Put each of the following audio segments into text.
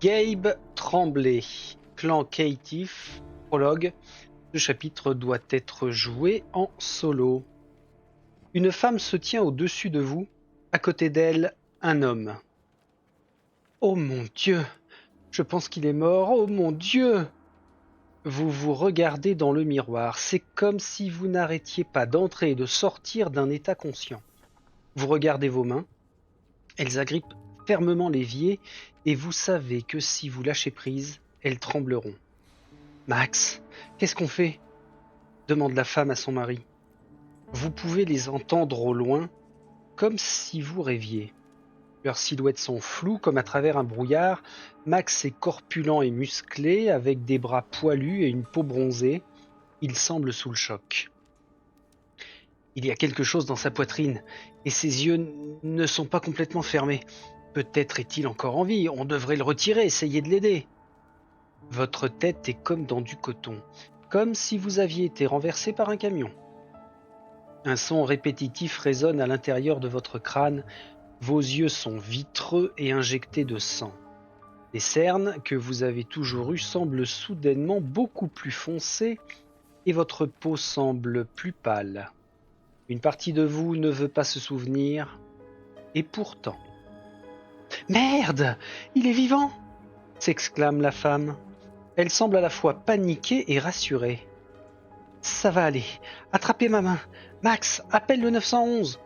Gabe Tremblay, clan Caïtif, prologue. Ce chapitre doit être joué en solo. Une femme se tient au-dessus de vous, à côté d'elle, un homme. Oh mon Dieu, je pense qu'il est mort, oh mon Dieu! Vous vous regardez dans le miroir, c'est comme si vous n'arrêtiez pas d'entrer et de sortir d'un état conscient. Vous regardez vos mains, elles agrippent fermement l'évier et vous savez que si vous lâchez prise, elles trembleront. Max, qu'est-ce qu'on fait? Demande la femme à son mari. Vous pouvez les entendre au loin, comme si vous rêviez. Leurs silhouettes sont floues comme à travers un brouillard. Max est corpulent et musclé, avec des bras poilus et une peau bronzée. Il semble sous le choc. Il y a quelque chose dans sa poitrine, et ses yeux ne sont pas complètement fermés. Peut-être est-il encore en vie, on devrait le retirer, essayer de l'aider. Votre tête est comme dans du coton, comme si vous aviez été renversé par un camion. Un son répétitif résonne à l'intérieur de votre crâne. Vos yeux sont vitreux et injectés de sang. Les cernes que vous avez toujours eues semblent soudainement beaucoup plus foncées et votre peau semble plus pâle. Une partie de vous ne veut pas se souvenir, et pourtant... « Merde! Il est vivant !» s'exclame la femme. Elle semble à la fois paniquée et rassurée. « Ça va aller. Attrapez ma main. Max, appelle le 911 !»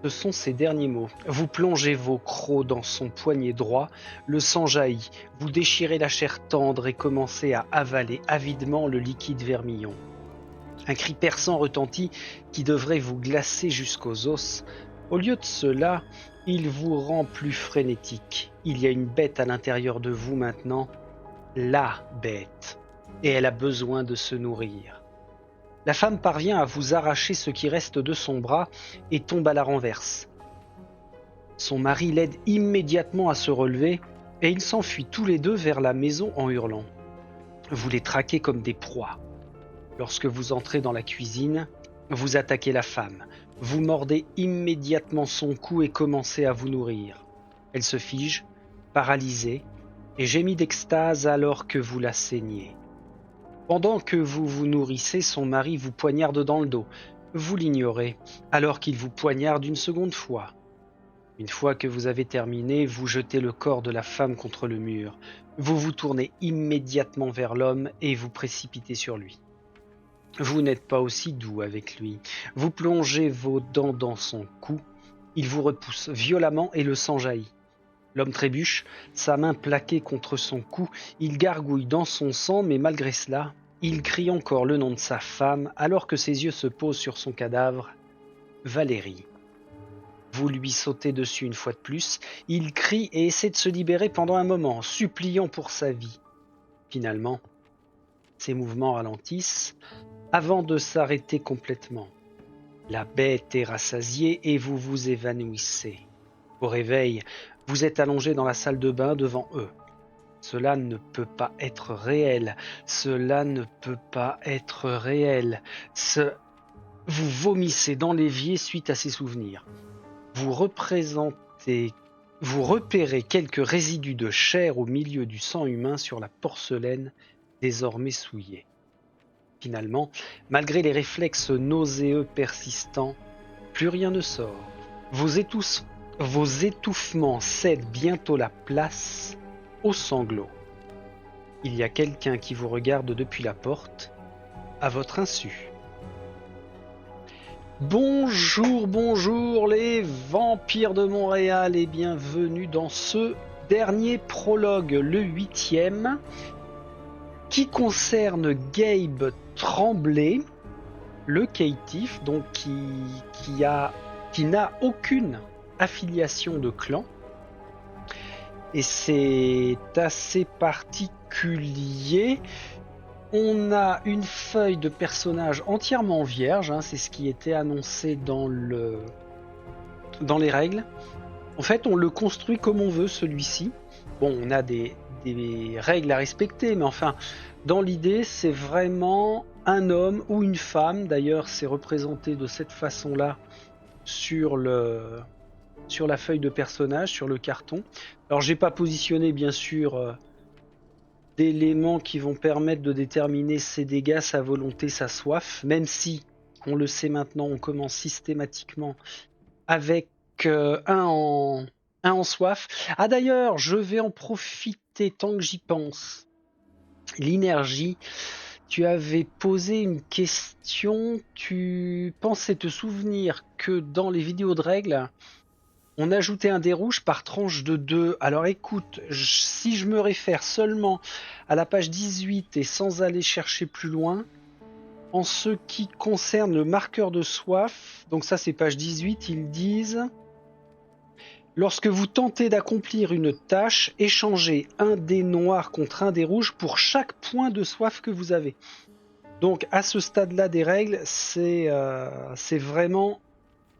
Ce sont ses derniers mots. Vous plongez vos crocs dans son poignet droit, le sang jaillit, vous déchirez la chair tendre et commencez à avaler avidement le liquide vermillon. Un cri perçant retentit qui devrait vous glacer jusqu'aux os. Au lieu de cela, il vous rend plus frénétique. Il y a une bête à l'intérieur de vous maintenant, la bête, et elle a besoin de se nourrir. La femme parvient à vous arracher ce qui reste de son bras et tombe à la renverse. Son mari l'aide immédiatement à se relever et ils s'enfuient tous les deux vers la maison en hurlant. Vous les traquez comme des proies. Lorsque vous entrez dans la cuisine, vous attaquez la femme. Vous mordez immédiatement son cou et commencez à vous nourrir. Elle se fige, paralysée, et gémit d'extase alors que vous la saignez. Pendant que vous vous nourrissez, son mari vous poignarde dans le dos. Vous l'ignorez, alors qu'il vous poignarde une seconde fois. Une fois que vous avez terminé, vous jetez le corps de la femme contre le mur. Vous vous tournez immédiatement vers l'homme et vous précipitez sur lui. Vous n'êtes pas aussi doux avec lui. Vous plongez vos dents dans son cou. Il vous repousse violemment et le sang jaillit. L'homme trébuche, sa main plaquée contre son cou. Il gargouille dans son sang, mais malgré cela, il crie encore le nom de sa femme alors que ses yeux se posent sur son cadavre. Valérie. Vous lui sautez dessus une fois de plus. Il crie et essaie de se libérer pendant un moment, suppliant pour sa vie. Finalement, ses mouvements ralentissent avant de s'arrêter complètement. La bête est rassasiée et vous vous évanouissez. Au réveil, vous êtes allongé dans la salle de bain devant eux. Cela ne peut pas être réel. Cela ne peut pas être réel. Vous vomissez dans l'évier suite à ces souvenirs. Vous repérez quelques résidus de chair au milieu du sang humain sur la porcelaine désormais souillée. Finalement, malgré les réflexes nauséeux persistants, plus rien ne sort. Vos étouffements cèdent bientôt la place aux sanglots. Il y a quelqu'un qui vous regarde depuis la porte, à votre insu. Bonjour, bonjour les vampires de Montréal et bienvenue dans ce dernier prologue, le 8e, qui concerne Gabe Tremblay, le caïtif, donc qui n'a aucune affiliation de clan. Et c'est assez particulier. On a une feuille de personnage entièrement vierge, hein, c'est ce qui était annoncé dans les règles. En fait, on le construit comme on veut, celui-ci. Bon, on a des règles à respecter, mais enfin, dans l'idée, c'est vraiment un homme ou une femme. D'ailleurs, c'est représenté de cette façon-là sur sur la feuille de personnage, sur le carton. Alors j'ai pas positionné bien sûr d'éléments qui vont permettre de déterminer ses dégâts, sa volonté, sa soif, même si, on le sait maintenant, on commence systématiquement avec un en soif. Ah d'ailleurs, je vais en profiter tant que j'y pense. L'énergie, tu avais posé une question, tu pensais te souvenir que dans les vidéos de règles, on ajoutait un dé rouge par tranche de 2. Alors écoute, si je me réfère seulement à la page 18 et sans aller chercher plus loin, en ce qui concerne le marqueur de soif, donc ça c'est page 18, ils disent: lorsque vous tentez d'accomplir une tâche, échangez un dé noir contre un dé rouge pour chaque point de soif que vous avez. Donc à ce stade-là des règles, c'est vraiment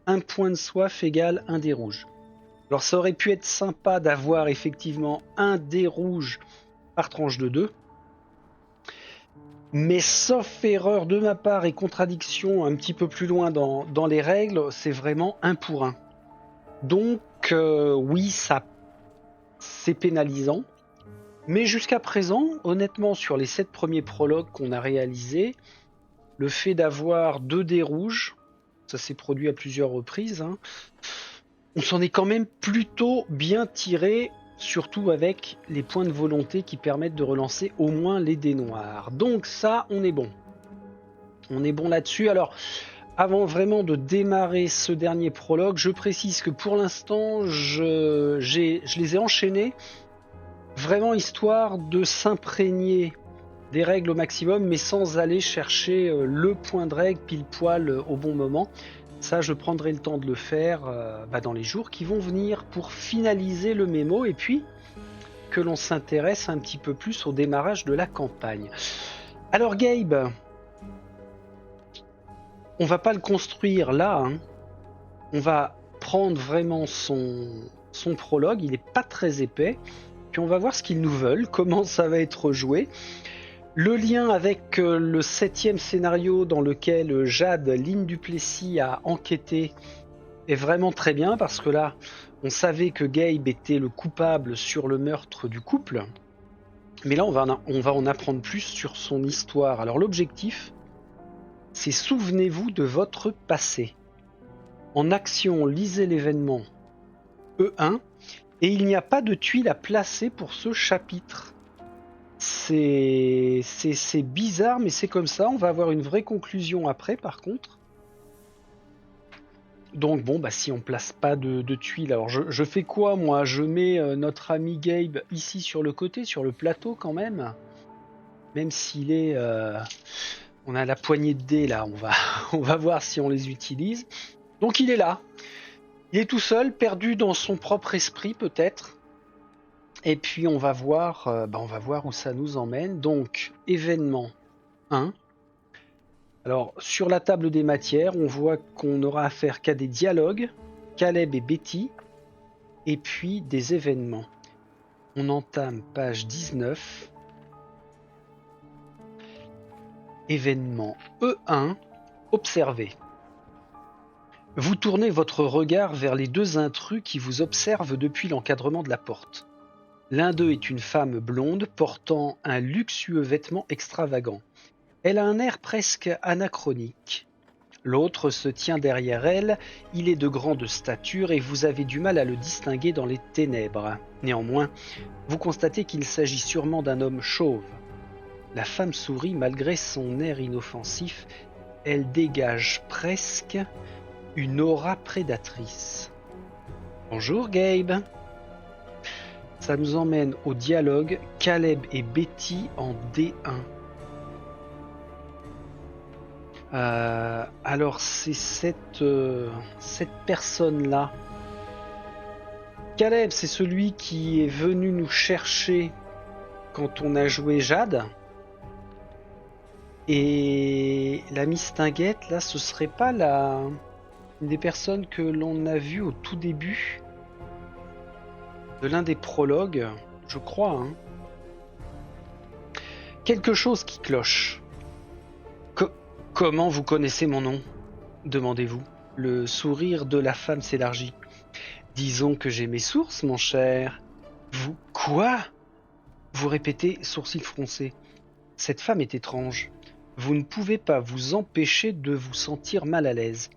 un point de soif égale un dé rouge. Alors ça aurait pu être sympa d'avoir effectivement un dé rouge par tranche de 2. Mais sauf erreur de ma part et contradiction un petit peu plus loin dans les règles, c'est vraiment 1 pour 1. Donc oui, ça c'est pénalisant. Mais jusqu'à présent, honnêtement, sur les 7 premiers prologues qu'on a réalisés, le fait d'avoir 2 dés rouges, ça s'est produit à plusieurs reprises, hein, on s'en est quand même plutôt bien tiré, surtout avec les points de volonté qui permettent de relancer au moins les dés noirs. Donc ça, on est bon. On est bon là-dessus. Alors, avant vraiment de démarrer ce dernier prologue, je précise que pour l'instant, je les ai enchaînés, vraiment histoire de s'imprégner des règles au maximum, mais sans aller chercher le point de règle pile poil au bon moment. Ça, je prendrai le temps de le faire dans les jours qui vont venir pour finaliser le mémo et puis que l'on s'intéresse un petit peu plus au démarrage de la campagne. Alors Gabe, on va pas le construire là, hein. On va prendre vraiment son prologue, il est pas très épais, puis on va voir ce qu'ils nous veulent, comment ça va être joué. Le lien avec le 7e scénario dans lequel Jade, Lynn Duplessis, a enquêté est vraiment très bien parce que là, on savait que Gabe était le coupable sur le meurtre du couple. Mais là, on va en apprendre plus sur son histoire. Alors l'objectif, c'est souvenez-vous de votre passé. En action, lisez l'événement E1 et il n'y a pas de tuile à placer pour ce chapitre. C'est bizarre, mais c'est comme ça. On va avoir une vraie conclusion après, par contre. Donc bon, si on place pas de tuiles, alors je fais quoi, moi? Je mets notre ami Gabe ici sur le côté, sur le plateau quand même. Même s'il est... on a la poignée de dés là, on va voir si on les utilise. Donc il est là. Il est tout seul, perdu dans son propre esprit peut-être. Et puis on va voir où ça nous emmène. Donc, événement 1. Alors, sur la table des matières, on voit qu'on n'aura affaire qu'à des dialogues, Caleb et Betty, et puis des événements. On entame page 19. Événement E1, observez. Vous tournez votre regard vers les 2 intrus qui vous observent depuis l'encadrement de la porte. L'un d'eux est une femme blonde portant un luxueux vêtement extravagant. Elle a un air presque anachronique. L'autre se tient derrière elle, il est de grande stature et vous avez du mal à le distinguer dans les ténèbres. Néanmoins, vous constatez qu'il s'agit sûrement d'un homme chauve. La femme sourit malgré son air inoffensif, elle dégage presque une aura prédatrice. Bonjour Gabe. Ça nous emmène au dialogue Caleb et Betty en D1. Alors c'est cette personne-là. Caleb, c'est celui qui est venu nous chercher quand on a joué Jade. Et la mistinguette, là, ce serait pas une des personnes que l'on a vues au tout début de l'un des prologues, je crois. Hein. Quelque chose qui cloche. Comment vous connaissez mon nom ? Demandez-vous. Le sourire de la femme s'élargit. Disons que j'ai mes sources, mon cher. Vous, quoi? Vous répétez, sourcils froncés. Cette femme est étrange. Vous ne pouvez pas vous empêcher de vous sentir mal à l'aise.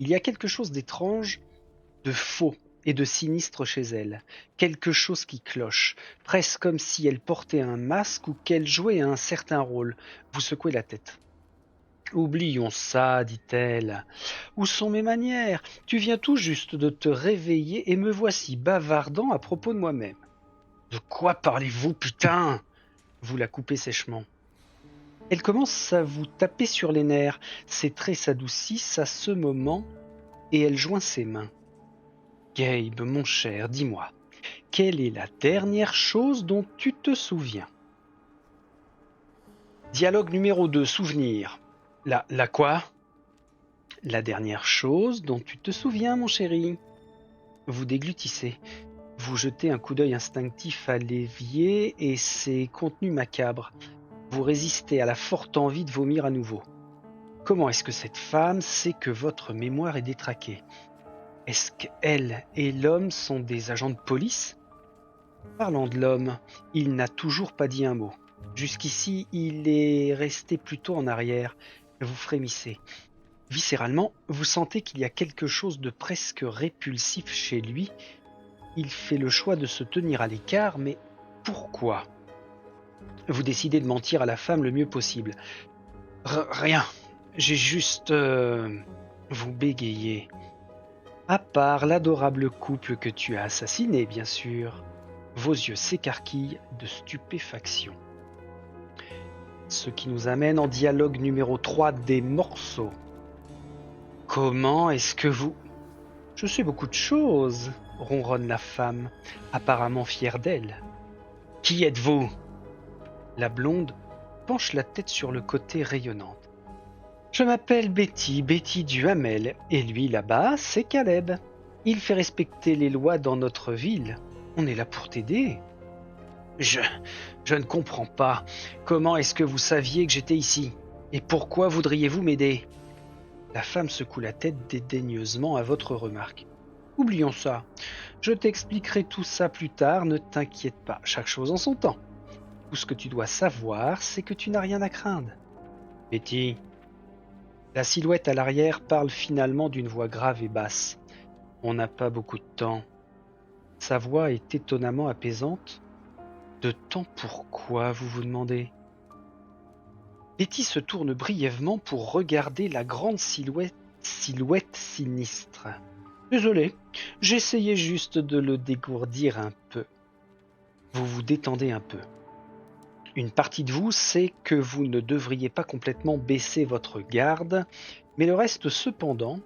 Il y a quelque chose d'étrange, de faux et de sinistre chez elle. Quelque chose qui cloche, presque comme si elle portait un masque ou qu'elle jouait un certain rôle. Vous secouez la tête. Oublions ça, dit-elle. Où sont mes manières? Tu viens tout juste de te réveiller et me voici bavardant à propos de moi-même. De quoi parlez-vous, putain? Vous la coupez sèchement. Elle commence à vous taper sur les nerfs. Ses traits s'adoucissent à ce moment et elle joint ses mains. Gabe, mon cher, dis-moi, quelle est la dernière chose dont tu te souviens? Dialogue numéro 2, souvenir. La quoi? La dernière chose dont tu te souviens, mon chéri. Vous déglutissez. Vous jetez un coup d'œil instinctif à l'évier et ses contenus macabres. Vous résistez à la forte envie de vomir à nouveau. Comment est-ce que cette femme sait que votre mémoire est détraquée? Est-ce qu'elle et l'homme sont des agents de police? Parlant de l'homme, il n'a toujours pas dit un mot. Jusqu'ici, il est resté plutôt en arrière. Vous frémissez. Viscéralement, vous sentez qu'il y a quelque chose de presque répulsif chez lui. Il fait le choix de se tenir à l'écart, mais pourquoi? Vous décidez de mentir à la femme le mieux possible. Rien, j'ai juste... Vous bégayez. À part l'adorable couple que tu as assassiné, bien sûr. Vos yeux s'écarquillent de stupéfaction. Ce qui nous amène en dialogue numéro 3 des morceaux. Comment est-ce que vous... Je sais beaucoup de choses, ronronne la femme, apparemment fière d'elle. Qui êtes-vous? La blonde penche la tête sur le côté rayonnante. Je m'appelle Betty, Betty Duhamel, et lui là-bas, c'est Caleb. Il fait respecter les lois dans notre ville. On est là pour t'aider. Je ne comprends pas. Comment est-ce que vous saviez que j'étais ici? Et pourquoi voudriez-vous m'aider? La femme secoue la tête dédaigneusement à votre remarque. Oublions ça. Je t'expliquerai tout ça plus tard, ne t'inquiète pas, chaque chose en son temps. Tout ce que tu dois savoir, c'est que tu n'as rien à craindre. Betty. La silhouette à l'arrière parle finalement d'une voix grave et basse. On n'a pas beaucoup de temps. Sa voix est étonnamment apaisante. De temps pourquoi, vous vous demandez? Betty se tourne brièvement pour regarder la grande silhouette sinistre. Désolé, j'essayais juste de le dégourdir un peu. Vous vous détendez un peu. Une partie de vous sait que vous ne devriez pas complètement baisser votre garde, mais le reste cependant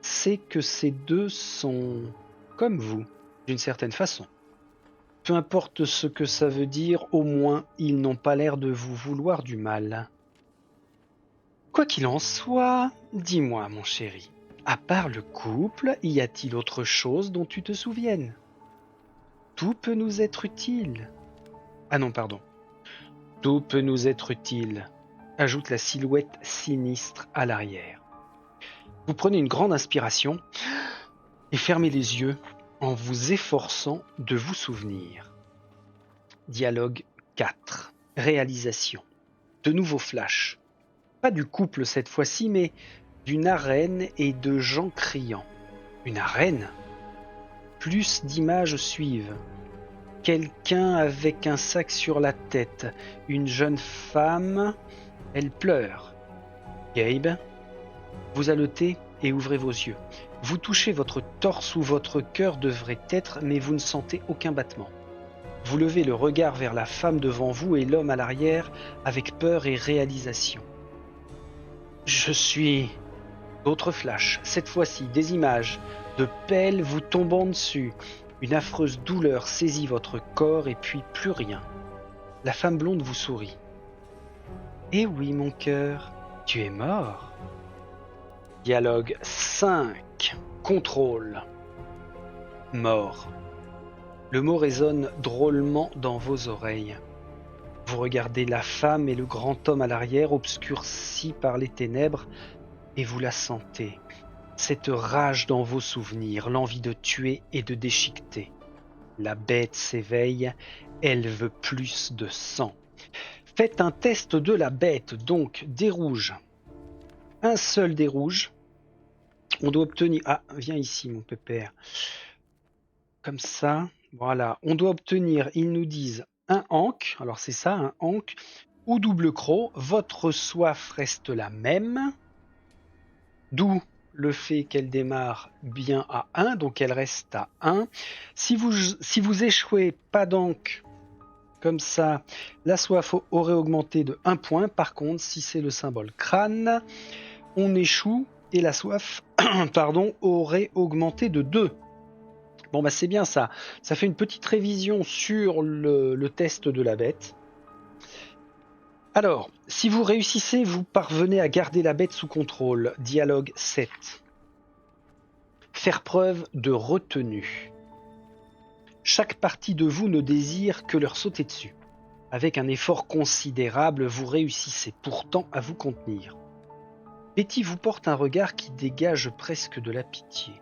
sait que ces deux sont comme vous, d'une certaine façon. Peu importe ce que ça veut dire, au moins ils n'ont pas l'air de vous vouloir du mal. Quoi qu'il en soit, dis-moi mon chéri, à part le couple, y a-t-il autre chose dont tu te souviennes? Tout peut nous être utile. Ah non, pardon. Tout peut nous être utile, ajoute la silhouette sinistre à l'arrière. Vous prenez une grande inspiration et fermez les yeux en vous efforçant de vous souvenir. Dialogue 4. Réalisation. De nouveaux flashs. Pas du couple cette fois-ci, mais d'une arène et de gens criant. Une arène? Plus d'images suivent. Quelqu'un avec un sac sur la tête. Une jeune femme. Elle pleure. Gabe, vous haletez et ouvrez vos yeux. Vous touchez votre torse où votre cœur devrait être, mais vous ne sentez aucun battement. Vous levez le regard vers la femme devant vous et l'homme à l'arrière avec peur et réalisation. Je suis... D'autres flashs, cette fois-ci des images, de pelles vous tombant dessus. Une affreuse douleur saisit votre corps et puis plus rien. La femme blonde vous sourit. Eh oui, mon cœur, tu es mort. Dialogue 5. Contrôle. Mort. Le mot résonne drôlement dans vos oreilles. Vous regardez la femme et le grand homme à l'arrière, obscurcis par les ténèbres, et vous la sentez. Cette rage dans vos souvenirs, l'envie de tuer et de déchiqueter. La bête s'éveille, elle veut plus de sang. Faites un test de la bête, donc des rouges. Un seul des rouges. On doit obtenir... Ah, viens ici mon pépère. Comme ça, voilà. On doit obtenir, ils nous disent, un ankh. Alors c'est ça, un ankh. Ou double croc. Votre soif reste la même. D'où le fait qu'elle démarre bien à 1, donc elle reste à 1. Si vous échouez pas donc comme ça, la soif aurait augmenté de 1 point. Par contre, si c'est le symbole crâne, on échoue et la soif pardon, aurait augmenté de 2. Bon bah c'est bien ça. Ça fait une petite révision sur le test de la bête. Alors, si vous réussissez, vous parvenez à garder la bête sous contrôle. Dialogue 7. Faire preuve de retenue. Chaque partie de vous ne désire que leur sauter dessus. Avec un effort considérable, vous réussissez pourtant à vous contenir. Betty vous porte un regard qui dégage presque de la pitié.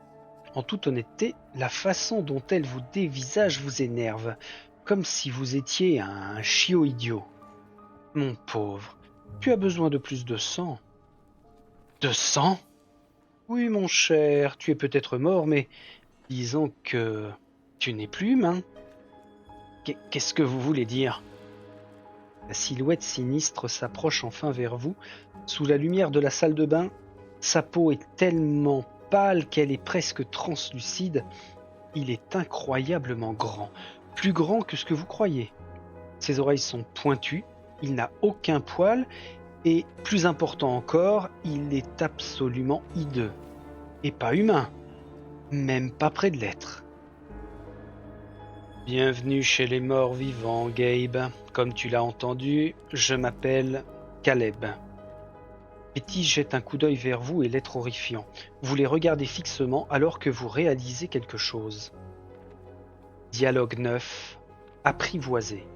En toute honnêteté, la façon dont elle vous dévisage vous énerve, comme si vous étiez un chiot idiot. Mon pauvre, tu as besoin de plus de sang. De sang ? Oui, mon cher, tu es peut-être mort, mais disons que tu n'es plus humain. Qu'est-ce que vous voulez dire ? La silhouette sinistre s'approche enfin vers vous. Sous la lumière de la salle de bain, sa peau est tellement pâle qu'elle est presque translucide. Il est incroyablement grand, plus grand que ce que vous croyez. Ses oreilles sont pointues. Il n'a aucun poil et, plus important encore, il est absolument hideux. Et pas humain, même pas près de l'être. Bienvenue chez les morts vivants, Gabe. Comme tu l'as entendu, je m'appelle Caleb. Betty jette un coup d'œil vers vous et l'être horrifiant. Vous les regardez fixement alors que vous réalisez quelque chose. Dialogue 9. Apprivoisé.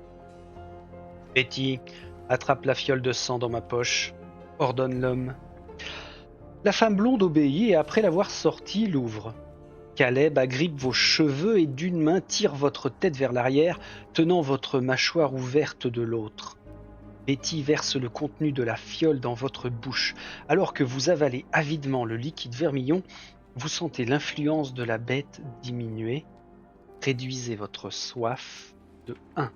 Betty, attrape la fiole de sang dans ma poche, ordonne l'homme. La femme blonde obéit et après l'avoir sortie, l'ouvre. Caleb agrippe vos cheveux et d'une main tire votre tête vers l'arrière, tenant votre mâchoire ouverte de l'autre. Betty verse le contenu de la fiole dans votre bouche. Alors que vous avalez avidement le liquide vermillon, vous sentez l'influence de la bête diminuer. Réduisez votre soif de 1.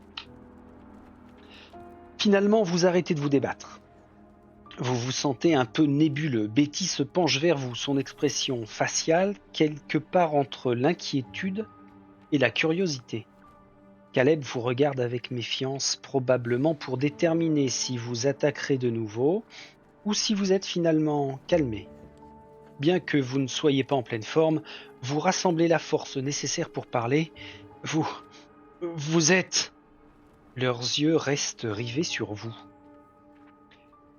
Finalement, vous arrêtez de vous débattre. Vous vous sentez un peu nébuleux. Betty se penche vers vous, son expression faciale quelque part entre l'inquiétude et la curiosité. Caleb vous regarde avec méfiance, probablement pour déterminer si vous attaquerez de nouveau ou si vous êtes finalement calmé. Bien que vous ne soyez pas en pleine forme, vous rassemblez la force nécessaire pour parler. Vous êtes... Leurs yeux restent rivés sur vous.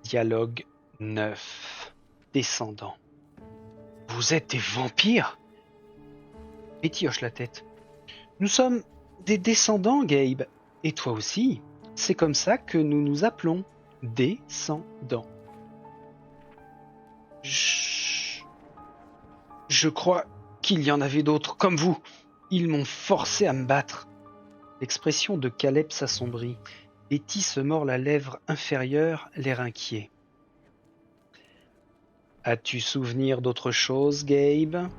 Dialogue 9. Descendant. Vous êtes des vampires ? Betty hoche la tête. Nous sommes des descendants, Gabe. Et toi aussi. C'est comme ça que nous nous appelons. Descendants. Je crois qu'il y en avait d'autres comme vous. Ils m'ont forcé à me battre. L'expression de Caleb s'assombrit. Betty se mord la lèvre inférieure, l'air inquiet. As-tu souvenir d'autre chose, Gabe ?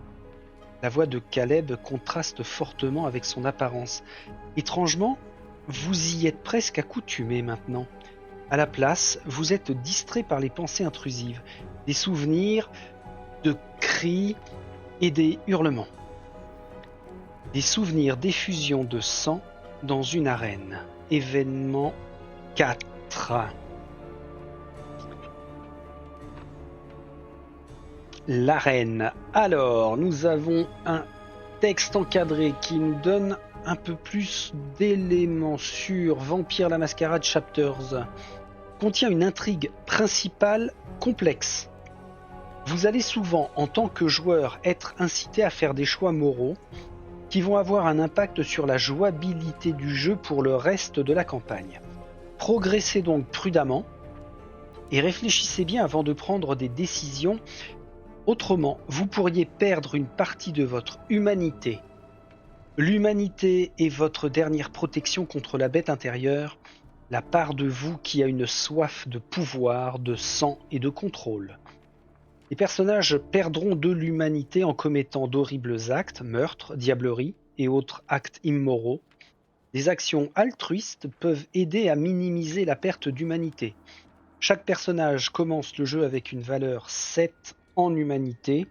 La voix de Caleb contraste fortement avec son apparence. Étrangement, vous y êtes presque accoutumé maintenant. À la place, vous êtes distrait par les pensées intrusives, des souvenirs, de cris et des hurlements. Des souvenirs d'effusion de sang dans une arène. Événement 4. L'arène. Alors, nous avons un texte encadré qui nous donne un peu plus d'éléments sur Vampire la Mascarade Chapters. Contient une intrigue principale complexe. Vous allez souvent, en tant que joueur, être incité à faire des choix moraux qui vont avoir un impact sur la jouabilité du jeu pour le reste de la campagne. Progressez donc prudemment et réfléchissez bien avant de prendre des décisions Autrement, vous pourriez perdre une partie de votre humanité. L'humanité est votre dernière protection contre la bête intérieure, la part de vous qui a une soif de pouvoir, de sang et de contrôle. Les personnages perdront de l'humanité en commettant d'horribles actes, meurtres, diableries et autres actes immoraux. Des actions altruistes peuvent aider à minimiser la perte d'humanité. Chaque personnage commence le jeu avec une valeur 7 en humanité,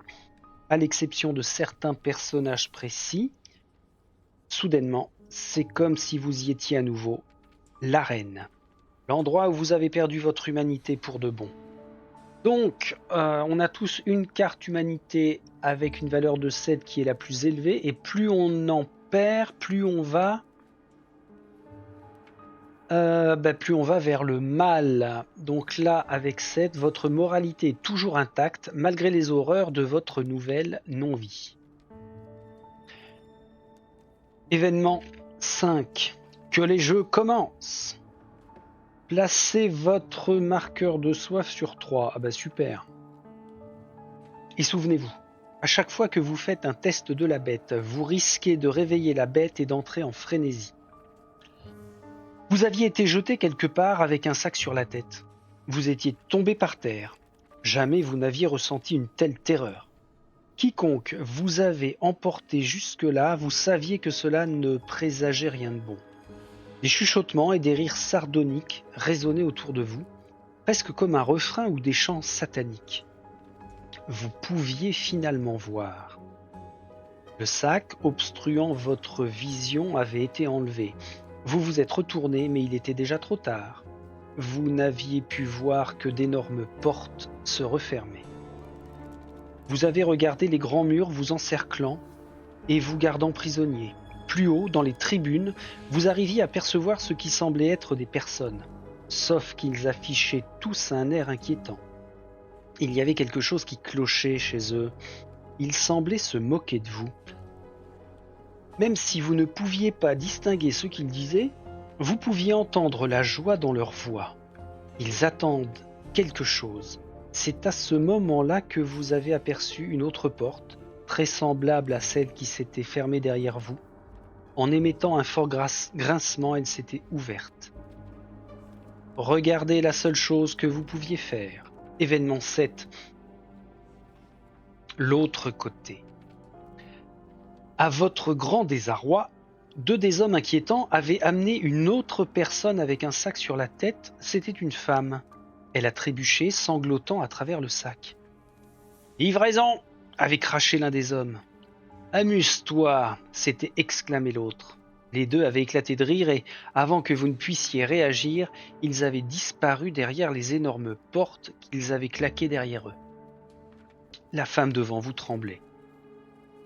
à l'exception de certains personnages précis. Soudainement, c'est comme si vous y étiez à nouveau, l'arène, l'endroit où vous avez perdu votre humanité pour de bon. Donc, on a tous une carte humanité avec une valeur de 7 qui est la plus élevée, et plus on en perd, plus on va vers le mal. Donc là, avec 7, votre moralité est toujours intacte, malgré les horreurs de votre nouvelle non-vie. Événement 5. Que les jeux commencent. Placez votre marqueur de soif sur 3. Ah bah super. Et souvenez-vous, à chaque fois que vous faites un test de la bête, vous risquez de réveiller la bête et d'entrer en frénésie. Vous aviez été jeté quelque part avec un sac sur la tête. Vous étiez tombé par terre. Jamais vous n'aviez ressenti une telle terreur. Quiconque vous avait emporté jusque-là, vous saviez que cela ne présageait rien de bon. Des chuchotements et des rires sardoniques résonnaient autour de vous, presque comme un refrain ou des chants sataniques. Vous pouviez finalement voir. Le sac obstruant votre vision avait été enlevé. Vous vous êtes retourné, mais il était déjà trop tard. Vous n'aviez pu voir que d'énormes portes se refermer. Vous avez regardé les grands murs vous encerclant et vous gardant prisonnier. Plus haut, dans les tribunes, vous arriviez à percevoir ce qui semblait être des personnes, sauf qu'ils affichaient tous un air inquiétant. Il y avait quelque chose qui clochait chez eux. Ils semblaient se moquer de vous. Même si vous ne pouviez pas distinguer ce qu'ils disaient, vous pouviez entendre la joie dans leur voix. Ils attendent quelque chose. C'est à ce moment-là que vous avez aperçu une autre porte, très semblable à celle qui s'était fermée derrière vous. En émettant un fort grincement, elle s'était ouverte. Regardez la seule chose que vous pouviez faire. Événement 7. L'autre côté. À votre grand désarroi, 2 des hommes inquiétants avaient amené une autre personne avec un sac sur la tête. C'était une femme. Elle a trébuché, sanglotant à travers le sac. « Livraison !» avait craché l'un des hommes. « Amuse-toi !» s'était exclamé l'autre. Les deux avaient éclaté de rire et, avant que vous ne puissiez réagir, ils avaient disparu derrière les énormes portes qu'ils avaient claquées derrière eux. La femme devant vous tremblait.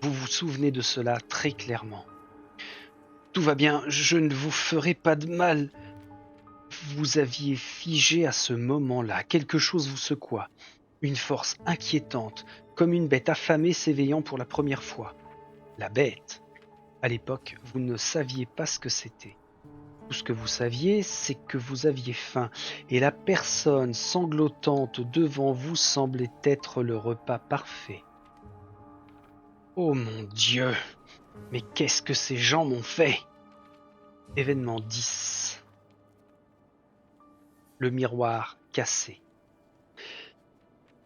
Vous vous souvenez de cela très clairement. « Tout va bien, je ne vous ferai pas de mal. » Vous aviez figé à ce moment-là. Quelque chose vous secoua. Une force inquiétante, comme une bête affamée s'éveillant pour la première fois. La bête. À l'époque, vous ne saviez pas ce que c'était. Tout ce que vous saviez, c'est que vous aviez faim, et la personne sanglotante devant vous semblait être le repas parfait. Oh mon Dieu! Mais qu'est-ce que ces gens m'ont fait? Événement 10. Le miroir cassé.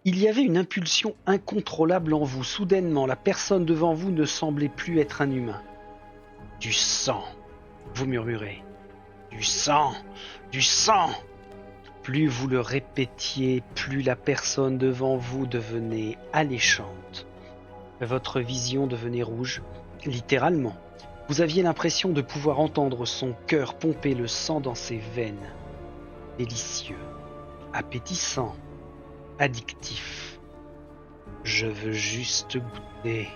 Il y avait une impulsion incontrôlable en vous. Soudainement, la personne devant vous ne semblait plus être un humain. « Du sang !» vous murmurez. « Du sang ! Du sang !» Plus vous le répétiez, plus la personne devant vous devenait alléchante. Votre vision devenait rouge, littéralement. Vous aviez l'impression de pouvoir entendre son cœur pomper le sang dans ses veines. Délicieux, appétissant, addictif. Je veux juste goûter.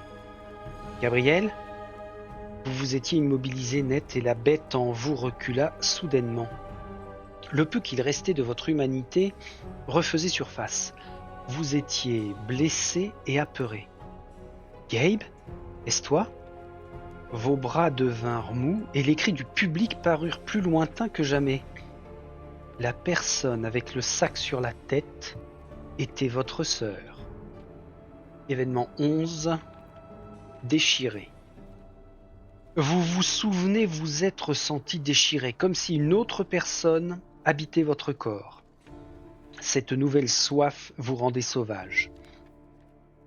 Gabriel, vous vous étiez immobilisé net et la bête en vous recula soudainement. Le peu qu'il restait de votre humanité refaisait surface. Vous étiez blessé et apeuré. Gabe, est-ce toi? Vos bras devinrent mous et les cris du public parurent plus lointains que jamais. La personne avec le sac sur la tête était votre sœur. Événement 11. Déchiré. Vous vous souvenez vous être senti déchiré, comme si une autre personne habitait votre corps. Cette nouvelle soif vous rendait sauvage.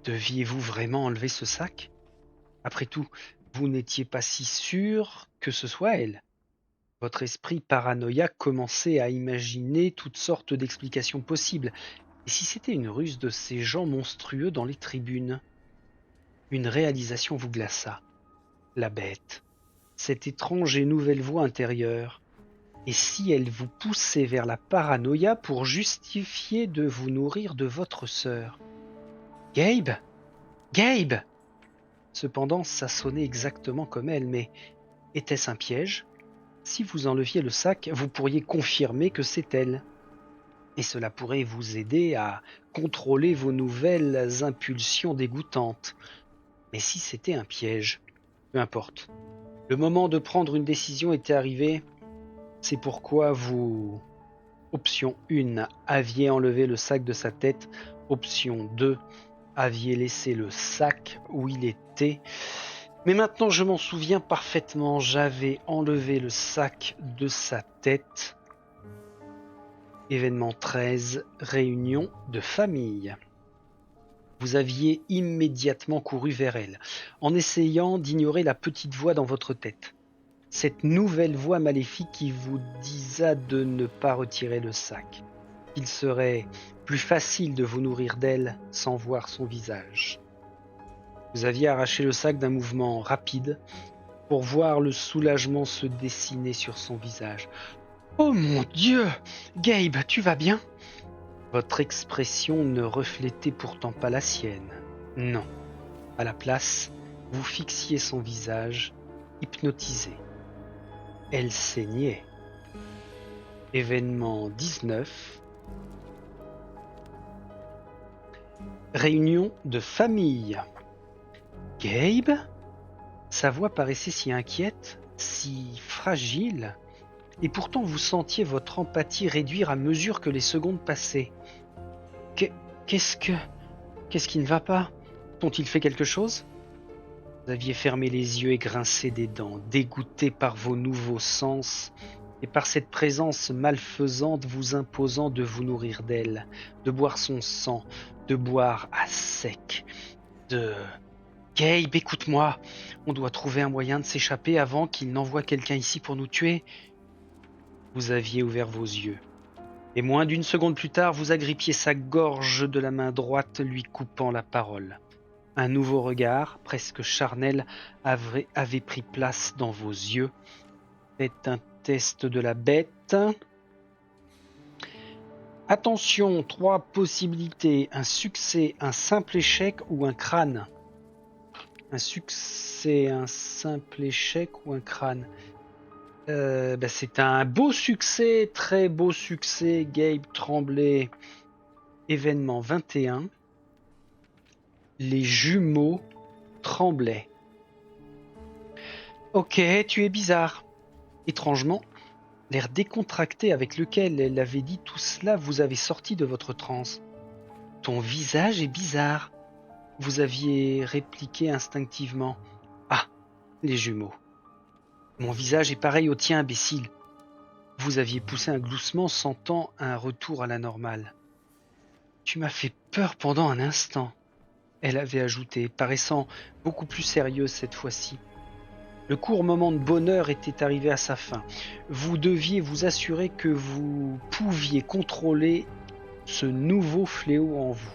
Deviez-vous vraiment enlever ce sac? Après tout, vous n'étiez pas si sûr que ce soit elle. Votre esprit paranoïaque commençait à imaginer toutes sortes d'explications possibles. Et si c'était une ruse de ces gens monstrueux dans les tribunes? Une réalisation vous glaça. La bête. Cette étrange et nouvelle voix intérieure. Et si elle vous poussait vers la paranoïa pour justifier de vous nourrir de votre sœur? Gabe? Gabe! Cependant, ça sonnait exactement comme elle, mais était-ce un piège? Si vous enleviez le sac, vous pourriez confirmer que c'est elle. Et cela pourrait vous aider à contrôler vos nouvelles impulsions dégoûtantes. Mais si c'était un piège, peu importe. Le moment de prendre une décision était arrivé. C'est pourquoi vous... Option 1, aviez enlevé le sac de sa tête. Option 2, aviez laissé le sac où il était. Mais maintenant je m'en souviens parfaitement, j'avais enlevé le sac de sa tête. Événement 13, réunion de famille. Vous aviez immédiatement couru vers elle, en essayant d'ignorer la petite voix dans votre tête. Cette nouvelle voix maléfique qui vous disa de ne pas retirer le sac. Il serait plus facile de vous nourrir d'elle sans voir son visage. Vous aviez arraché le sac d'un mouvement rapide pour voir le soulagement se dessiner sur son visage. « Oh mon Dieu! Gabe, tu vas bien ?» Votre expression ne reflétait pourtant pas la sienne. Non. À la place, vous fixiez son visage, hypnotisé. Elle saignait. Événement 19. Réunion de famille. Gabe? Sa voix paraissait si inquiète, si fragile, et pourtant vous sentiez votre empathie réduire à mesure que les secondes passaient. Qu'est-ce qui ne va pas? Ont-ils fait quelque chose? Vous aviez fermé les yeux et grincé des dents, dégoûté par vos nouveaux sens et par cette présence malfaisante vous imposant de vous nourrir d'elle, de boire son sang, de boire à sec, de... Gabe, écoute-moi, on doit trouver un moyen de s'échapper avant qu'il n'envoie quelqu'un ici pour nous tuer. Vous aviez ouvert vos yeux. Et moins d'une seconde plus tard, vous agrippiez sa gorge de la main droite, lui coupant la parole. Un nouveau regard, presque charnel, avait pris place dans vos yeux. Faites un test de la bête. Attention, 3 possibilités. Un succès, un simple échec ou un crâne. Un succès, un simple échec ou un crâne. C'est un beau succès, très beau succès. Gabe Tremblay, événement 21. Les jumeaux tremblaient. Ok, tu es bizarre. Étrangement, l'air décontracté avec lequel elle avait dit tout cela vous avait sorti de votre transe. Ton visage est bizarre. Vous aviez répliqué instinctivement. Ah, les jumeaux. Mon visage est pareil au tien, imbécile. Vous aviez poussé un gloussement, sentant un retour à la normale. Tu m'as fait peur pendant un instant, elle avait ajouté, paraissant beaucoup plus sérieuse cette fois-ci. Le court moment de bonheur était arrivé à sa fin. Vous deviez vous assurer que vous pouviez contrôler ce nouveau fléau en vous.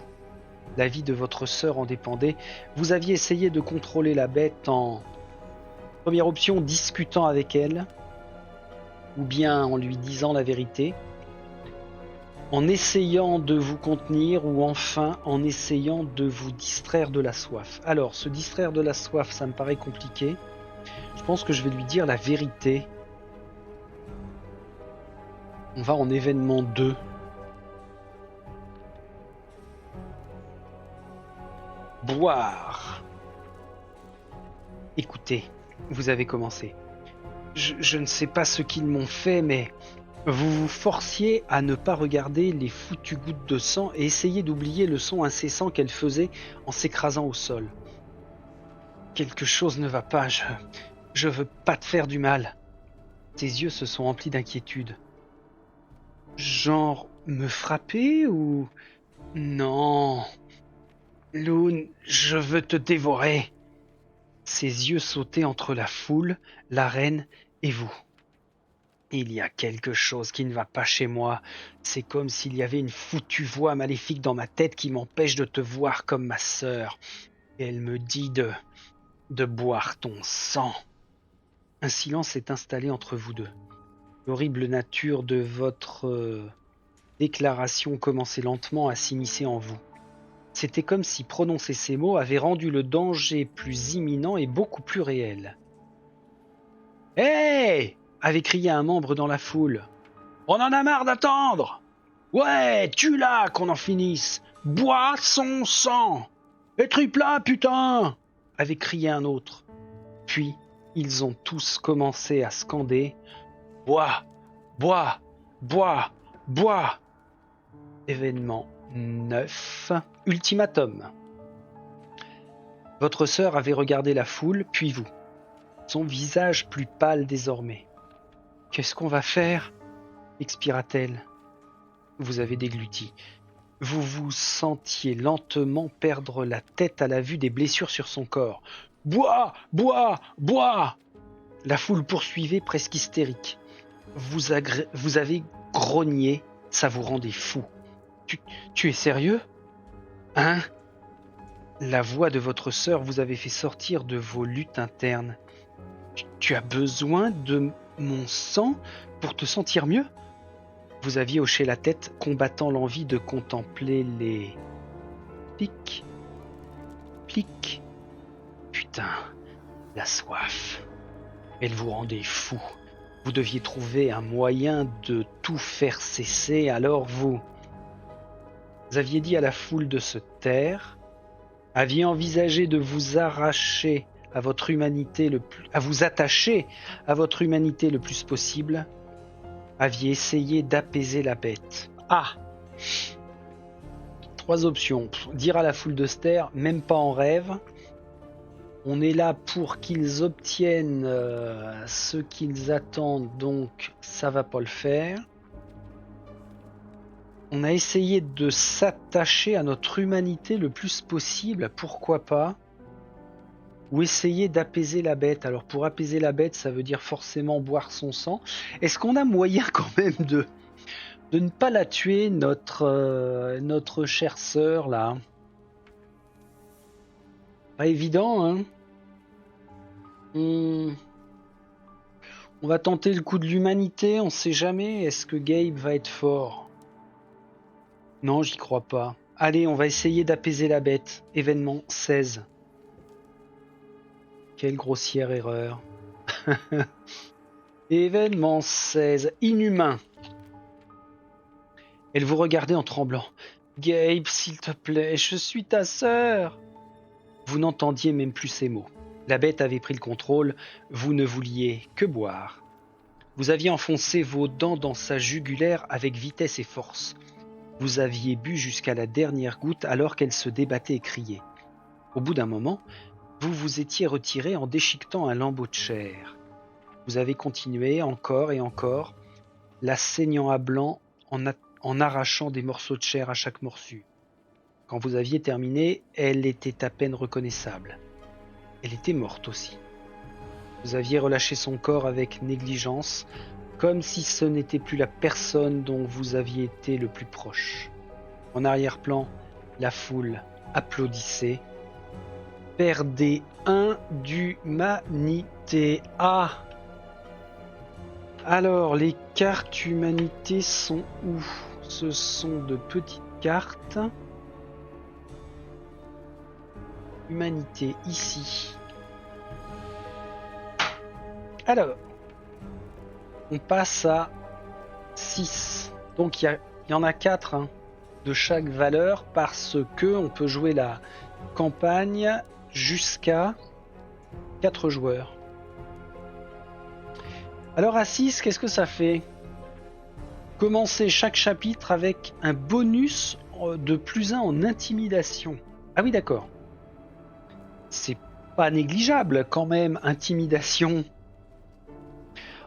La vie de votre sœur en dépendait. Vous aviez essayé de contrôler la bête en... Première option, discutant avec elle, ou bien en lui disant la vérité, en essayant de vous contenir, ou enfin en essayant de vous distraire de la soif. Alors, se distraire de la soif, ça me paraît compliqué. Je pense que je vais lui dire la vérité. On va en événement 2. Boire. Écoutez, vous avez commencé. Je ne sais pas ce qu'ils m'ont fait, mais Vous vous forciez à ne pas regarder les foutues gouttes de sang et essayez d'oublier le son incessant qu'elles faisaient en s'écrasant au sol. Quelque chose ne va pas, je veux pas te faire du mal. Ses yeux se sont remplis d'inquiétude. Genre, me frapper ou... Non. Loon, je veux te dévorer. Ses yeux sautaient entre la foule, la reine et vous. Il y a quelque chose qui ne va pas chez moi. C'est comme s'il y avait une foutue voix maléfique dans ma tête qui m'empêche de te voir comme ma sœur. Et elle me dit de boire ton sang. Un silence s'est installé entre vous deux. L'horrible nature de votre déclaration commençait lentement à s'immiscer en vous. C'était comme si prononcer ces mots avait rendu le danger plus imminent et beaucoup plus réel. « Hé !» avait crié un membre dans la foule. « On en a marre d'attendre ! Ouais, tue-la, qu'on en finisse ! Bois son sang ! Et tripla, putain !» avait crié un autre. Puis, ils ont tous commencé à scander « Bois ! Bois ! Bois ! Bois !» Événement 9. Ultimatum. Votre sœur avait regardé la foule, puis vous. Son visage plus pâle désormais. « Qu'est-ce qu'on va faire ?» expira-t-elle. Vous avez dégluti. Vous vous sentiez lentement perdre la tête à la vue des blessures sur son corps. « Bois ! Bois ! Bois !» La foule poursuivait presque hystérique. Vous avez grogné, ça vous rendait fou. Tu es sérieux ? Hein ? La voix de votre sœur vous avait fait sortir de vos luttes internes. Tu as besoin de mon sang pour te sentir mieux ? Vous aviez hoché la tête, combattant l'envie de contempler les... Plic, plic. Putain, la soif. Elle vous rendait fou. Vous deviez trouver un moyen de tout faire cesser, alors vous aviez dit à la foule de se taire, aviez envisagé de vous arracher à votre humanité à vous attacher à votre humanité le plus possible, aviez essayé d'apaiser la bête. Ah ! 3 options. Dire à la foule de se taire, même pas en rêve. On est là pour qu'ils obtiennent ce qu'ils attendent, donc ça va pas le faire. On a essayé de s'attacher à notre humanité le plus possible, pourquoi pas. Ou essayer d'apaiser la bête. Alors pour apaiser la bête, ça veut dire forcément boire son sang. Est-ce qu'on a moyen quand même de ne pas la tuer, notre chère sœur là ? Pas évident, hein ? On va tenter le coup de l'humanité, on sait jamais. Est-ce que Gabe va être fort ? Non, j'y crois pas. Allez, on va essayer d'apaiser la bête. Événement 16. Quelle grossière erreur. Événement 16. Inhumain. Elle vous regardait en tremblant. Gabe, s'il te plaît, je suis ta sœur. Vous n'entendiez même plus ces mots. La bête avait pris le contrôle, vous ne vouliez que boire. Vous aviez enfoncé vos dents dans sa jugulaire avec vitesse et force. Vous aviez bu jusqu'à la dernière goutte alors qu'elle se débattait et criait. Au bout d'un moment, vous vous étiez retiré en déchiquetant un lambeau de chair. Vous avez continué encore et encore, la saignant à blanc en arrachant des morceaux de chair à chaque morceau. Quand vous aviez terminé, elle était à peine reconnaissable. Elle était morte aussi. Vous aviez relâché son corps avec négligence, comme si ce n'était plus la personne dont vous aviez été le plus proche. En arrière-plan, la foule applaudissait. Perdez 1 d'humanité. Ah ! Alors, les cartes humanité sont où ? Ce sont de petites cartes. Humanité, ici. Alors, on passe à 6. Donc, il y en a 4 hein, de chaque valeur parce que on peut jouer la campagne jusqu'à 4 joueurs. Alors, à 6, qu'est-ce que ça fait ? Commencez chaque chapitre avec un bonus de +1 en intimidation. Ah oui, d'accord. C'est pas négligeable quand même, intimidation.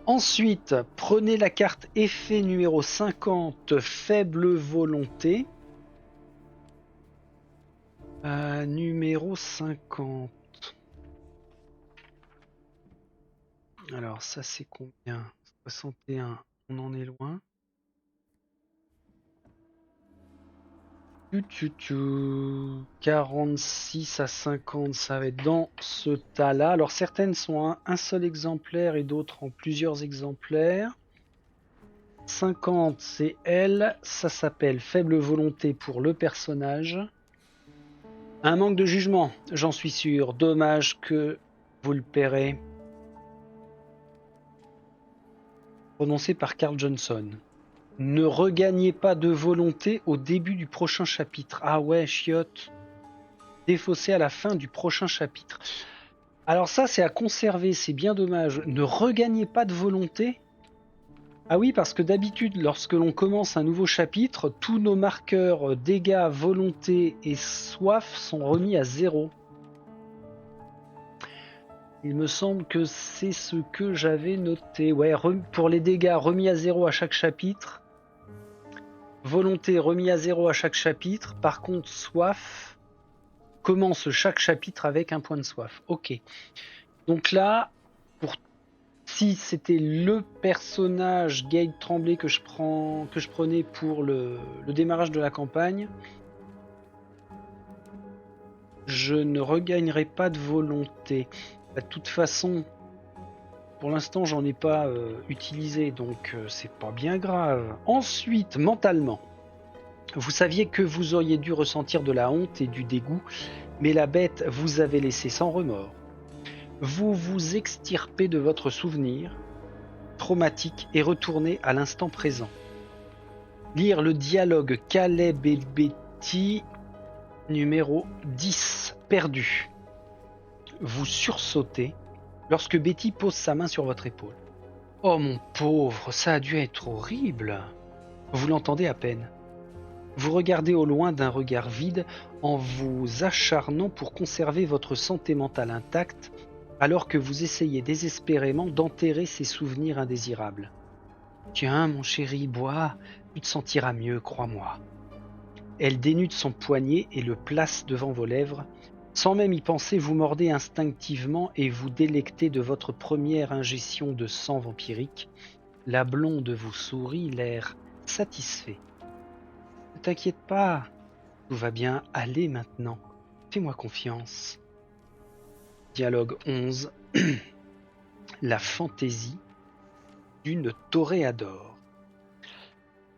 Ensuite, prenez la carte effet numéro 50, faible volonté. Numéro 50. Alors ça c'est combien? 61, on en est loin. 46 à 50, ça va être dans ce tas-là. Alors certaines sont un seul exemplaire et d'autres en plusieurs exemplaires. 50, c'est elle. Ça s'appelle faible volonté pour le personnage. Un manque de jugement, j'en suis sûr. Dommage que vous le paierez. Prononcé par Carl Johnson. Ne regagnez pas de volonté au début du prochain chapitre. Ah ouais, chiotte. Défaussé à la fin du prochain chapitre. Alors ça, c'est à conserver, c'est bien dommage. Ne regagnez pas de volonté. Ah oui, parce que d'habitude, lorsque l'on commence un nouveau chapitre, tous nos marqueurs dégâts, volonté et soif sont remis à 0. Il me semble que c'est ce que j'avais noté. Ouais, pour les dégâts remis à 0 à chaque chapitre. Volonté remis à 0 à chaque chapitre. Par contre, soif commence chaque chapitre avec un point de soif. Ok. Donc là, si c'était le personnage Gabe Tremblay que je prenais pour le démarrage de la campagne, je ne regagnerai pas de volonté. De toute façon, pour l'instant, j'en ai pas utilisé, donc c'est pas bien grave. Ensuite, mentalement, vous saviez que vous auriez dû ressentir de la honte et du dégoût, mais la bête vous avait laissé sans remords. Vous vous extirpez de votre souvenir traumatique et retournez à l'instant présent. Lire le dialogue Caleb et Betty, numéro 10, perdu. Vous sursautez lorsque Betty pose sa main sur votre épaule. Oh mon pauvre, ça a dû être horrible. Vous l'entendez à peine. Vous regardez au loin d'un regard vide en vous acharnant pour conserver votre santé mentale intacte alors que vous essayez désespérément d'enterrer ces souvenirs indésirables. Tiens, mon chéri, bois, tu te sentiras mieux, crois-moi. Elle dénude son poignet et le place devant vos lèvres. Sans même y penser, vous mordez instinctivement et vous délectez de votre première ingestion de sang vampirique. La blonde vous sourit, l'air satisfait. Ne t'inquiète pas, tout va bien aller maintenant. Fais-moi confiance. Dialogue 11. La fantaisie d'une toréador.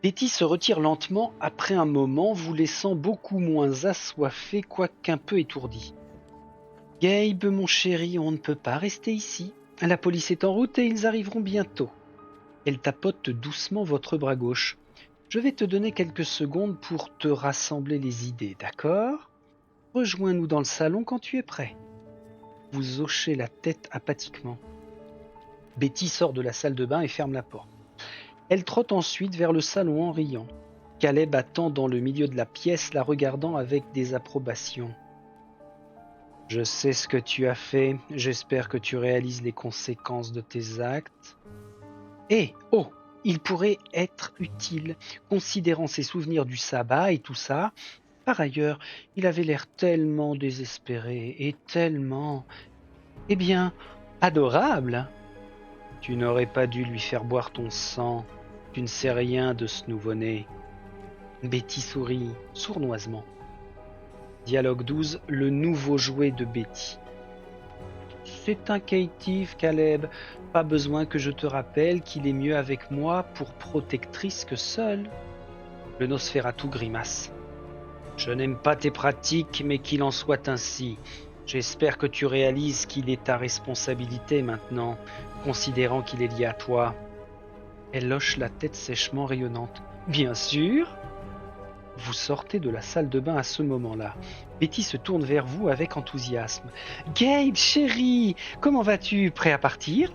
Betty se retire lentement après un moment, vous laissant beaucoup moins assoiffé, quoiqu'un peu étourdi. Gabe, mon chéri, on ne peut pas rester ici. La police est en route et ils arriveront bientôt. Elle tapote doucement votre bras gauche. Je vais te donner quelques secondes pour te rassembler les idées, d'accord ? Rejoins-nous dans le salon quand tu es prêt. Vous hochez la tête apathiquement. Betty sort de la salle de bain et ferme la porte. Elle trotte ensuite vers le salon en riant. Caleb attend dans le milieu de la pièce, la regardant avec désapprobation. « Je sais ce que tu as fait, j'espère que tu réalises les conséquences de tes actes. » Oh, il pourrait être utile, considérant ses souvenirs du sabbat et tout ça. Par ailleurs, il avait l'air tellement désespéré et tellement... Eh bien, adorable. Tu n'aurais pas dû lui faire boire ton sang. Tu ne sais rien de ce nouveau-né. Betty sourit sournoisement. Dialogue 12, le nouveau jouet de Betty. C'est un caïtif, Caleb. Pas besoin que je te rappelle qu'il est mieux avec moi pour protectrice que seule. Le Nosferatu grimace. Je n'aime pas tes pratiques, mais qu'il en soit ainsi. J'espère que tu réalises qu'il est ta responsabilité maintenant, considérant qu'il est lié à toi. Elle hoche la tête sèchement rayonnante. Bien sûr. Vous sortez de la salle de bain à ce moment-là. Betty se tourne vers vous avec enthousiasme. Gabe, chérie, comment vas-tu? Prêt à partir?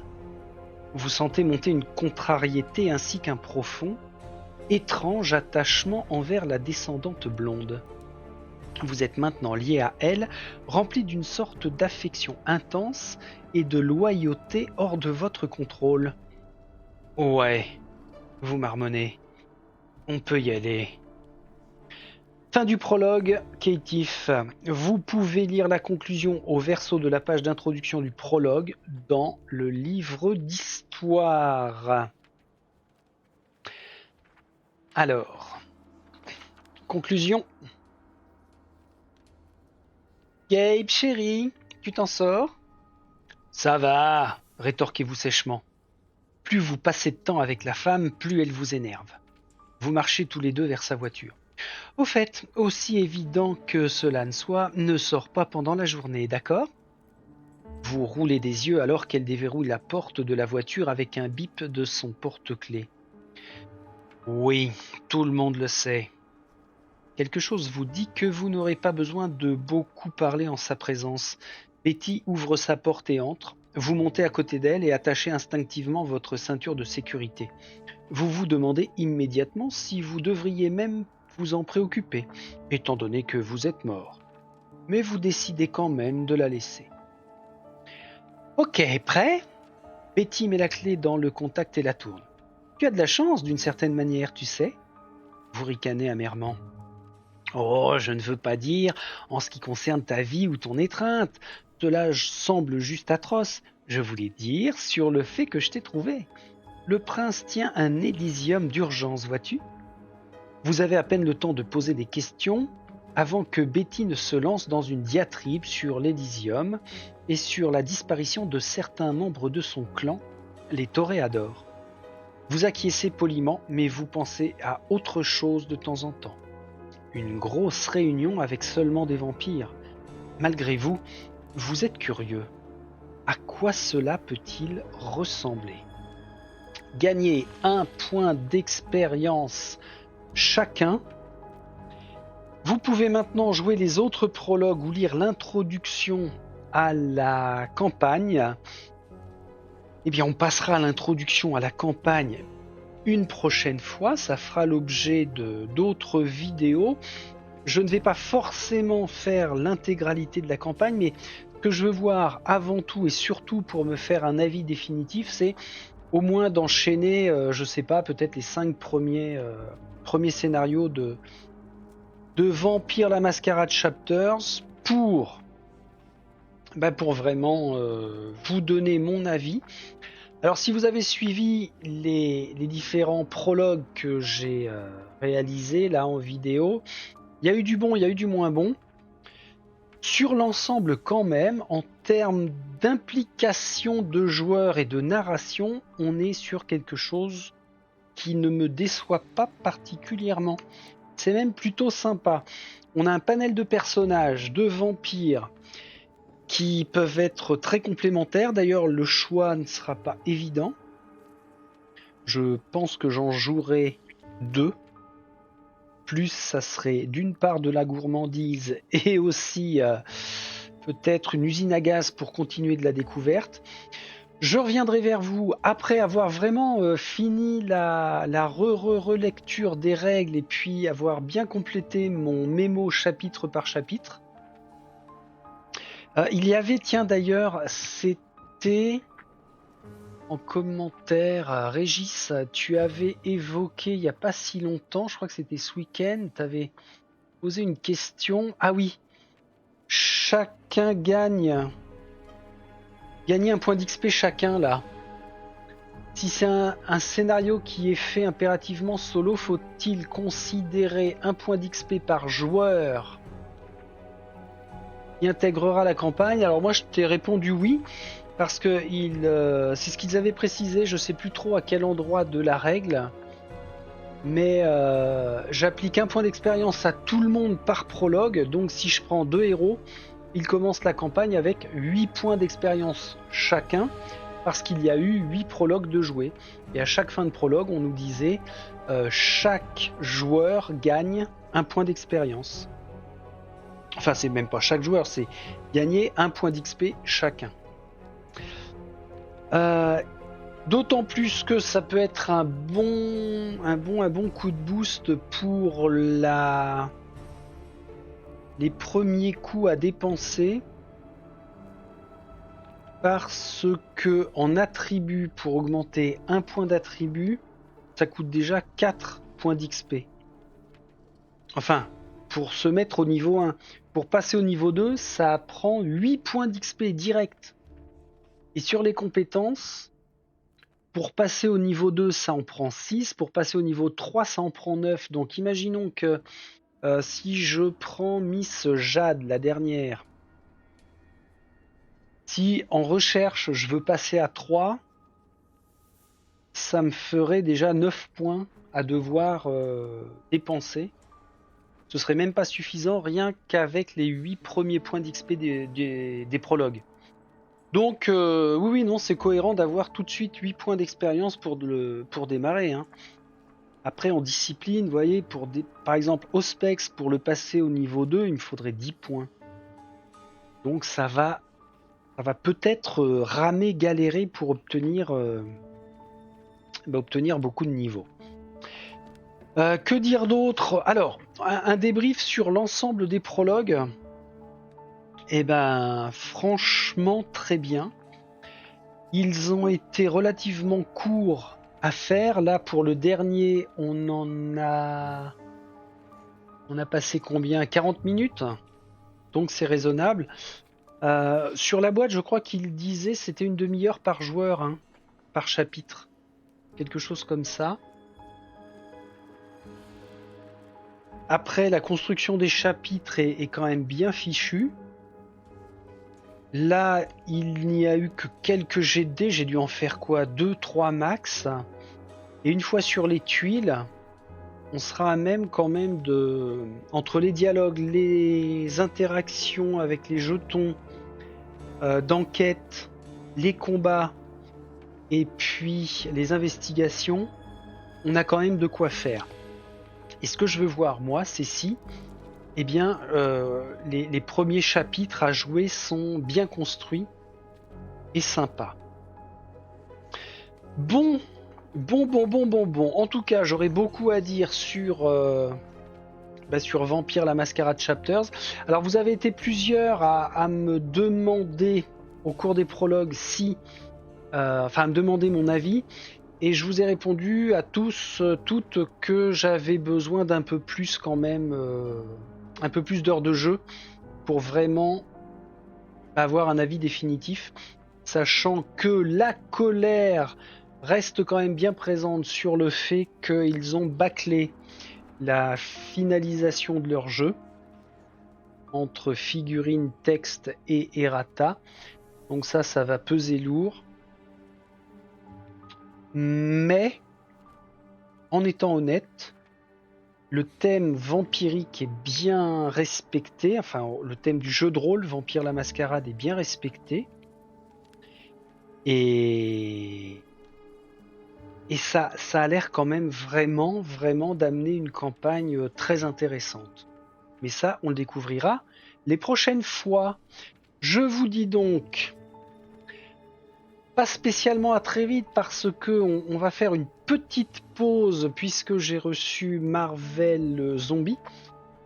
Vous sentez monter une contrariété ainsi qu'un profond étrange attachement envers la descendante blonde. Vous êtes maintenant lié à elle, rempli d'une sorte d'affection intense et de loyauté hors de votre contrôle. Ouais, vous marmonnez. On peut y aller. Fin du prologue, Caitiff. Vous pouvez lire la conclusion au verso de la page d'introduction du prologue dans le livre d'histoire. Alors, conclusion. Gabe, chérie, tu t'en sors? Ça va, rétorquez-vous sèchement. Plus vous passez de temps avec la femme, plus elle vous énerve. Vous marchez tous les deux vers sa voiture. Au fait, aussi évident que cela ne soit, ne sors pas pendant la journée, d'accord? Vous roulez des yeux alors qu'elle déverrouille la porte de la voiture avec un bip de son porte-clés. Oui, tout le monde le sait. Quelque chose vous dit que vous n'aurez pas besoin de beaucoup parler en sa présence. Betty ouvre sa porte et entre. Vous montez à côté d'elle et attachez instinctivement votre ceinture de sécurité. Vous vous demandez immédiatement si vous devriez même vous en préoccuper, étant donné que vous êtes mort. Mais vous décidez quand même de la laisser. Ok, prêt? Betty met la clé dans le contact et la tourne. Tu as de la chance d'une certaine manière, tu sais. Vous ricanez amèrement. Oh, je ne veux pas dire en ce qui concerne ta vie ou ton étreinte. Cela semble juste atroce. Je voulais dire sur le fait que je t'ai trouvé. Le prince tient un Elysium d'urgence, vois-tu? Vous avez à peine le temps de poser des questions avant que Betty ne se lance dans une diatribe sur l'Elysium et sur la disparition de certains membres de son clan, les Toréadors. Vous acquiescez poliment, mais vous pensez à autre chose de temps en temps. Une grosse réunion avec seulement des vampires. Malgré vous, vous êtes curieux. À quoi cela peut-il ressembler? Gagnez 1 point d'expérience chacun. Vous pouvez maintenant jouer les autres prologues ou lire l'introduction à la campagne. Eh bien, on passera à l'introduction à la campagne une prochaine fois, ça fera l'objet d'autres vidéos. Je ne vais pas forcément faire l'intégralité de la campagne, mais ce que je veux voir avant tout et surtout pour me faire un avis définitif, c'est au moins d'enchaîner, je sais pas, peut-être les 5 premiers scénarios de Vampire la Mascarade Chapters pour vraiment vous donner mon avis. Alors si vous avez suivi les différents prologues que j'ai réalisés là en vidéo, il y a eu du bon, il y a eu du moins bon. Sur l'ensemble quand même, en termes d'implication de joueurs et de narration, on est sur quelque chose qui ne me déçoit pas particulièrement. C'est même plutôt sympa. On a un panel de personnages, de vampires, qui peuvent être très complémentaires. D'ailleurs, le choix ne sera pas évident. Je pense que j'en jouerai 2. Plus, ça serait d'une part de la gourmandise et aussi peut-être une usine à gaz pour continuer de la découverte. Je reviendrai vers vous après avoir vraiment fini la relecture des règles et puis avoir bien complété mon mémo chapitre par chapitre. Il y avait, tiens d'ailleurs, c'était en commentaire, Régis, tu avais évoqué il n'y a pas si longtemps, je crois que c'était ce week-end, tu avais posé une question. Ah oui, chacun gagner un point d'XP chacun là. Si c'est un scénario qui est fait impérativement solo, faut-il considérer un point d'XP par joueur qui intégrera la campagne? Alors moi je t'ai répondu oui, parce que c'est ce qu'ils avaient précisé, je sais plus trop à quel endroit de la règle, mais j'applique un point d'expérience à tout le monde par prologue, donc si je prends 2 héros, ils commencent la campagne avec 8 points d'expérience chacun, parce qu'il y a eu 8 prologues de jouer. Et à chaque fin de prologue, on nous disait chaque joueur gagne un point d'expérience. Enfin, c'est même pas chaque joueur, c'est gagner un point d'XP chacun. D'autant plus que ça peut être un bon coup de boost pour les premiers coups à dépenser. Parce que en attribut, pour augmenter un point d'attribut, ça coûte déjà 4 points d'XP. Enfin, pour se mettre au niveau 1. Pour passer au niveau 2, ça prend 8 points d'XP direct. Et sur les compétences, pour passer au niveau 2, ça en prend 6. Pour passer au niveau 3, ça en prend 9. Donc imaginons que si je prends Miss Jade, la dernière, si en recherche, je veux passer à 3, ça me ferait déjà 9 points à devoir dépenser. Ce serait même pas suffisant rien qu'avec les 8 premiers points d'XP des prologues. Donc oui, non, c'est cohérent d'avoir tout de suite 8 points d'expérience pour démarrer. Hein. Après, en discipline, vous voyez, par exemple, Auspex, pour le passer au niveau 2, il me faudrait 10 points. Donc ça va peut-être ramer, galérer pour obtenir beaucoup de niveaux. Que dire d'autre? Alors, un débrief sur l'ensemble des prologues. Eh ben, franchement, très bien. Ils ont été relativement courts à faire. Là, pour le dernier, on a passé combien? 40 minutes. Donc, c'est raisonnable. Sur la boîte, je crois qu'il disait c'était une demi-heure par joueur, hein, par chapitre. Quelque chose comme ça. Après, la construction des chapitres est quand même bien fichue. Là, il n'y a eu que quelques jets de dés. J'ai dû en faire quoi? 2-3 max. Et une fois sur les tuiles, on sera à même quand même entre les dialogues, les interactions avec les jetons d'enquête, les combats et puis les investigations, on a quand même de quoi faire. Et ce que je veux voir, moi, c'est si eh bien, les premiers chapitres à jouer sont bien construits et sympas. Bon. En tout cas, j'aurais beaucoup à dire sur Vampire la Mascarade Chapters. Alors, vous avez été plusieurs à me demander au cours des prologues à me demander mon avis. Et je vous ai répondu à tous, toutes, que j'avais besoin d'un peu plus quand même, un peu plus d'heures de jeu pour vraiment avoir un avis définitif, sachant que la colère reste quand même bien présente sur le fait qu'ils ont bâclé la finalisation de leur jeu entre figurines, texte et errata. Donc ça va peser lourd. Mais, en étant honnête, le thème vampirique est bien respecté. Enfin, le thème du jeu de rôle, Vampire la Mascarade, est bien respecté. Et ça a l'air quand même vraiment d'amener une campagne très intéressante. Mais ça, on le découvrira les prochaines fois. Je vous dis donc, pas spécialement à très vite parce que on va faire une petite pause puisque j'ai reçu Marvel Zombie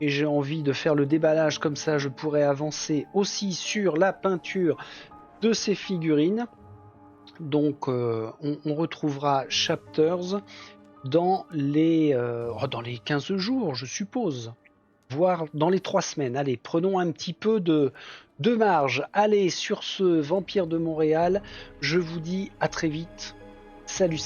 et j'ai envie de faire le déballage, comme ça je pourrais avancer aussi sur la peinture de ces figurines. Donc on retrouvera Chapters dans les 15 jours, je suppose, voire dans les 3 semaines. Allez, prenons un petit peu de marge. Allez, sur ce Vampire de Montréal, je vous dis à très vite. Salut.